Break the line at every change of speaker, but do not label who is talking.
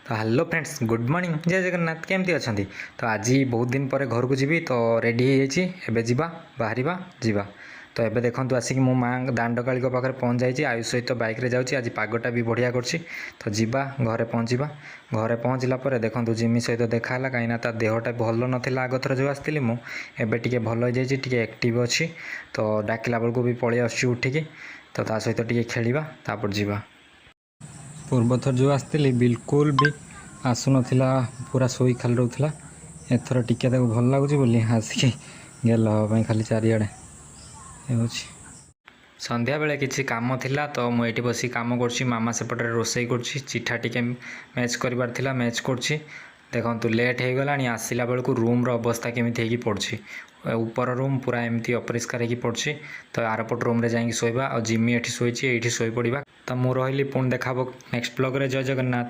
तो hello friends good morning जय जगन्नाथ केमती अच्छा तो आज बहुत दिन पर घर को जी तो रेडी हो जा बाहर जा तो ये देखो आसिक मो माँ दांडकाली पाखे पहुँच जाइए आयुष सहित बैक रे जाऊँगी आज पागटा भी बढ़िया करछि तो जीवा घरे पहुँचा घरे पहुँचला देखो जिमी सहित देखाला कहीं ता देहटा भल नाला आग थर जो आसती मुझे भल हो जाए एक्टिव अच्छी तो डाकिला बेलू भी पलि आसुच्छी उठिकी तो ता सहित टे खेलिबा तापर जीवा पूर्व थर जो आसती बिल्कुल भी आसु नाला पूरा शोई खाली रोला एथर टिके भल लगुच बोली आसिक गेल हाँपाई खाली चारिआडे संध्या बेले किसी काम थिला तो मुझे बस कम कर मामा सेपटे रोसई कर चिठा टिके मैच कर मैच कर देखो लेट हो गला आसला बेलू रूम्र अवस्था केमी हो पड़ी ऊपर रूम पूरा एमती अपरिष्कार हो पड़ी तो आरपट रूम रे जाइए शोवा और जिमी एठी शोई ये शोई पड़ा तो मुझे रही पुणी देखा नेक्स्ट ब्लॉग रे जय जगन्नाथ।